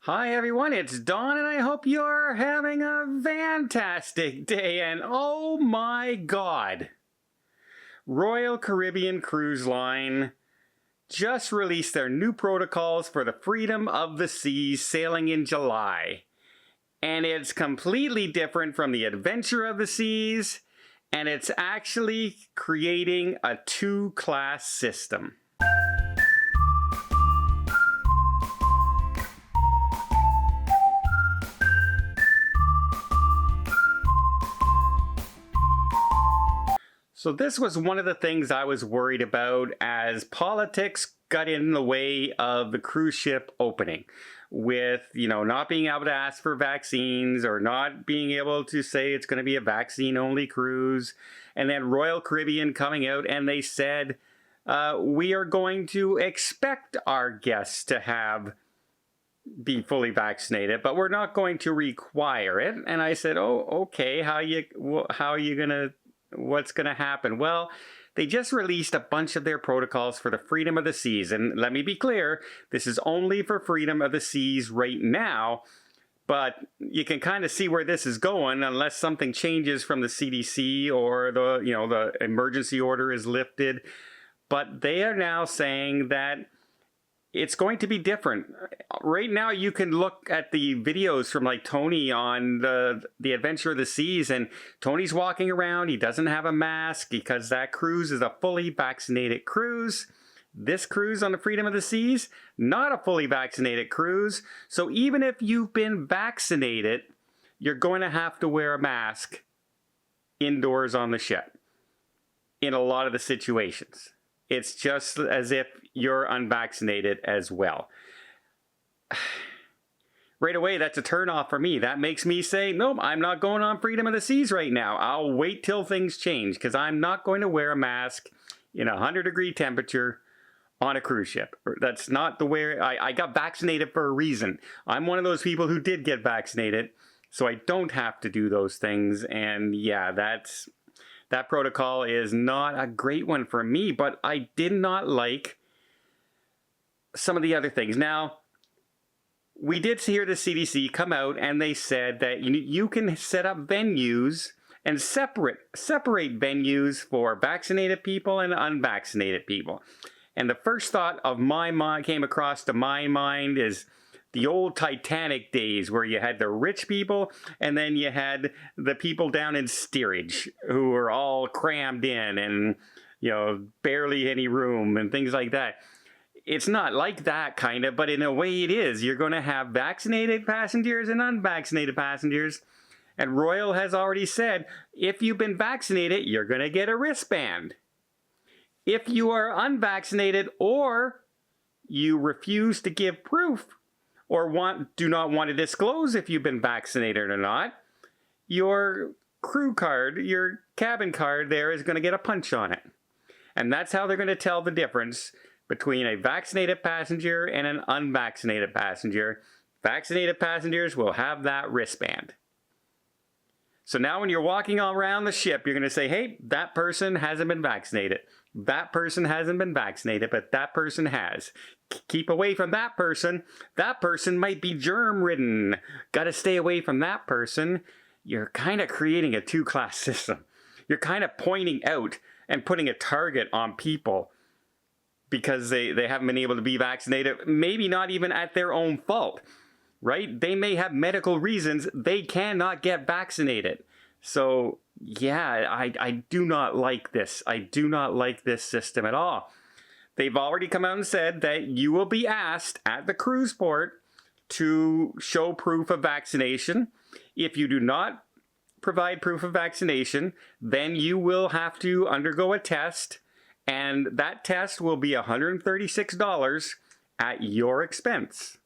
Hi everyone, it's Don and I hope you're having a fantastic day. And oh my God, Royal Caribbean Cruise Line just released their new protocols for the freedom of the seas sailing in July. And it's completely different from the adventure of the seas, and it's actually creating a two-class system. So this was one of the things I was worried about as politics got in the way of the cruise ship opening with, not being able to ask for vaccines or not being able to say it's going to be a vaccine-only cruise. And then Royal Caribbean coming out and they said, we are going to expect our guests to be fully vaccinated, but we're not going to require it. And I said, oh, okay, how are you going to... What's going to happen? Well, they just released a bunch of their protocols for the freedom of the seas. And let me be clear, this is only for freedom of the seas right now. But you can kind of see where this is going unless something changes from the CDC or the emergency order is lifted. But they are now saying that it's going to be different. Right now, you can look at the videos from like Tony on the Adventure of the Seas, and Tony's walking around. He doesn't have a mask because that cruise is a fully vaccinated cruise. This cruise on the Freedom of the Seas, not a fully vaccinated cruise. So even if you've been vaccinated, you're going to have to wear a mask indoors on the ship in a lot of the situations. It's just as if you're unvaccinated as well. Right away, that's a turnoff for me. That makes me say, nope, I'm not going on Freedom of the Seas right now. I'll wait till things change because I'm not going to wear a mask in 100-degree temperature on a cruise ship. That's not the way I got vaccinated for a reason. I'm one of those people who did get vaccinated, so I don't have to do those things. And yeah, that protocol is not a great one for me, but I did not like some of the other things. Now, we did hear the CDC come out and they said that you can set up venues and separate venues for vaccinated people and unvaccinated people. And the first thought of my mind came across to my mind is the old Titanic days where you had the rich people and then you had the people down in steerage who were all crammed in and, barely any room and things like that. It's not like that kind of, but in a way it is. You're going to have vaccinated passengers and unvaccinated passengers. And Royal has already said, if you've been vaccinated, you're going to get a wristband. If you are unvaccinated or you refuse to give proof or do not want to disclose if you've been vaccinated or not, your crew card, your cabin card there is going to get a punch on it. And that's how they're going to tell the difference between a vaccinated passenger and an unvaccinated passenger. Vaccinated passengers will have that wristband. So now when you're walking all around the ship, you're going to say, hey, that person hasn't been vaccinated. That person hasn't been vaccinated, but that person has. Keep away from that person. That person might be germ-ridden. Got to stay away from that person. You're kind of creating a two-class system. You're kind of pointing out and putting a target on people because they haven't been able to be vaccinated, maybe not even at their own fault, right? They may have medical reasons they cannot get vaccinated. So yeah, I do not like this. I do not like this system at all. They've already come out and said that you will be asked at the cruise port to show proof of vaccination. If you do not provide proof of vaccination, then you will have to undergo a test, and that test will be $136 at your expense.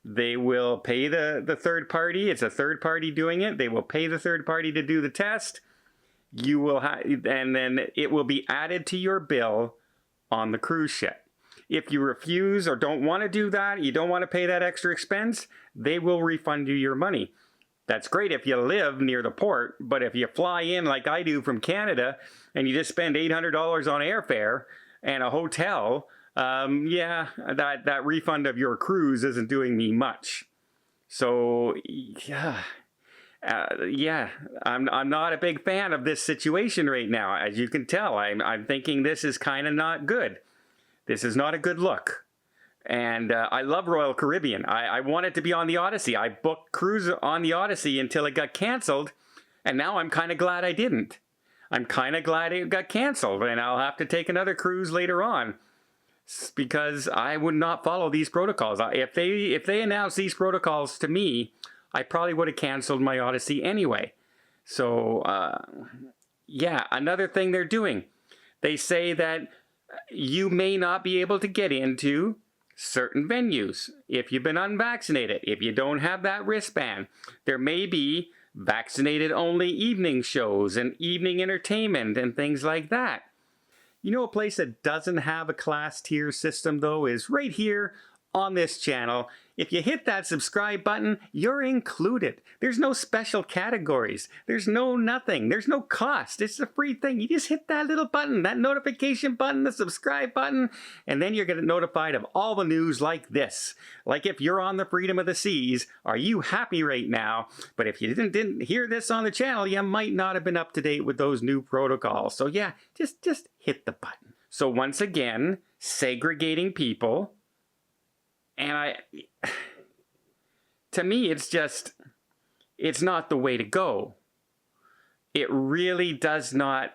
They will pay the third party. It's a third party doing it. They will pay the third party to do the test. You will and then it will be added to your bill on the cruise ship. If you refuse or don't want to do that, you don't want to pay that extra expense, they will refund you your money. That's great if you live near the port, but if you fly in like I do from Canada and you just spend $800 on airfare and a hotel, yeah, that refund of your cruise isn't doing me much. So, yeah. Yeah, I'm not a big fan of this situation right now. As you can tell, I'm thinking this is kind of not good. This is not a good look. And I love Royal Caribbean. I wanted to be on the Odyssey. I booked cruise on the Odyssey until it got canceled, and now I'm kind of glad I didn't. I'm kind of glad it got canceled, and I'll have to take another cruise later on because I would not follow these protocols. If they announced these protocols to me, I probably would have canceled my Odyssey anyway. So, yeah, another thing they're doing. They say that you may not be able to get into certain venues if you've been unvaccinated, if you don't have that wristband. There may be vaccinated only evening shows and evening entertainment and things like that. You know, a place that doesn't have a class tier system though is right here on this channel. If you hit that subscribe button, you're included. There's no special categories. There's no nothing. There's no cost. It's a free thing. You just hit that little button, that notification button, the subscribe button, and then you're getting notified of all the news like this. Like if you're on the Freedom of the Seas, are you happy right now? But if you didn't hear this on the channel, you might not have been up to date with those new protocols. So yeah, just hit the button. So once again, segregating people. And to me, it's not the way to go. It really does not.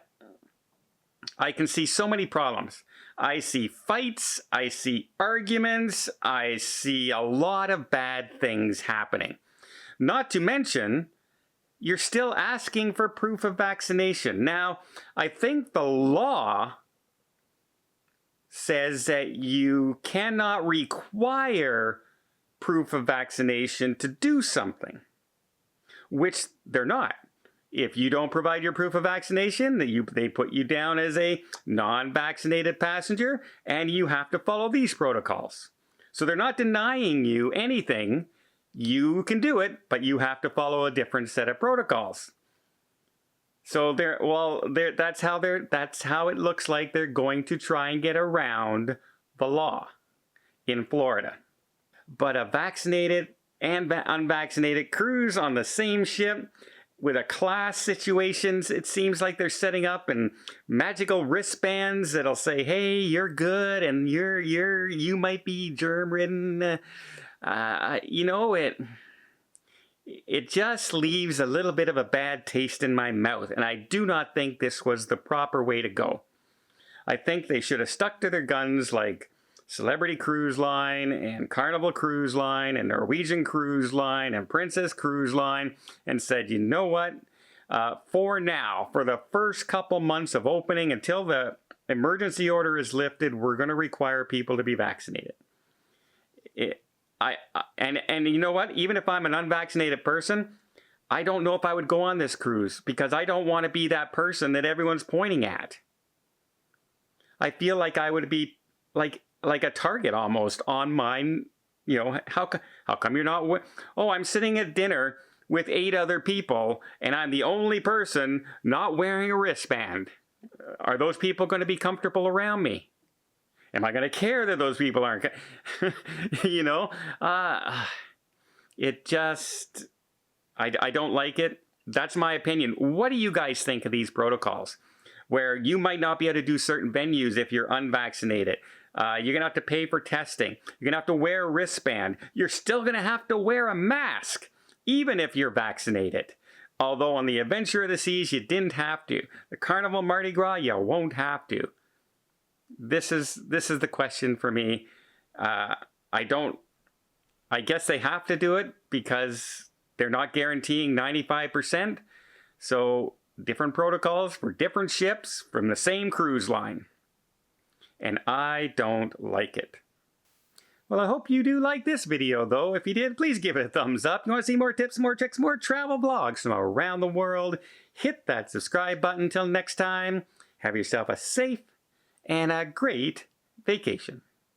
I can see so many problems. I see fights, I see arguments, I see a lot of bad things happening. Not to mention, you're still asking for proof of vaccination. Now, I think the law says that you cannot require proof of vaccination to do something, which they're not. If you don't provide your proof of vaccination, they put you down as a non-vaccinated passenger, and you have to follow these protocols. So they're not denying you anything. You can do it, but you have to follow a different set of protocols. So that's how it looks like they're going to try and get around the law in Florida. But a vaccinated and unvaccinated cruise on the same ship with a class situations, it seems like they're setting up and magical wristbands that'll say, "Hey, you're good," and you might be germ-ridden. You know it. It just leaves a little bit of a bad taste in my mouth, and I do not think this was the proper way to go. I think they should have stuck to their guns like Celebrity Cruise Line and Carnival Cruise Line and Norwegian Cruise Line and Princess Cruise Line and said, you know what, for now, for the first couple months of opening until the emergency order is lifted, we're going to require people to be vaccinated. And you know what? Even if I'm an unvaccinated person, I don't know if I would go on this cruise because I don't want to be that person that everyone's pointing at. I feel like I would be like a target almost on mine. You know, how come you're not? Oh, I'm sitting at dinner with 8 other people and I'm the only person not wearing a wristband. Are those people going to be comfortable around me? Am I going to care that those people aren't? You know, it just, I don't like it. That's my opinion. What do you guys think of these protocols? Where you might not be able to do certain venues if you're unvaccinated. You're going to have to pay for testing. You're going to have to wear a wristband. You're still going to have to wear a mask, even if you're vaccinated. Although on the Adventure of the Seas, you didn't have to. The Carnival Mardi Gras, you won't have to. This is the question for me. I guess they have to do it because they're not guaranteeing 95%. So different protocols for different ships from the same cruise line. And I don't like it. Well, I hope you do like this video, though. If you did, please give it a thumbs up. If you want to see more tips, more tricks, more travel vlogs from around the world, hit that subscribe button. Until next time, have yourself a safe and a great vacation.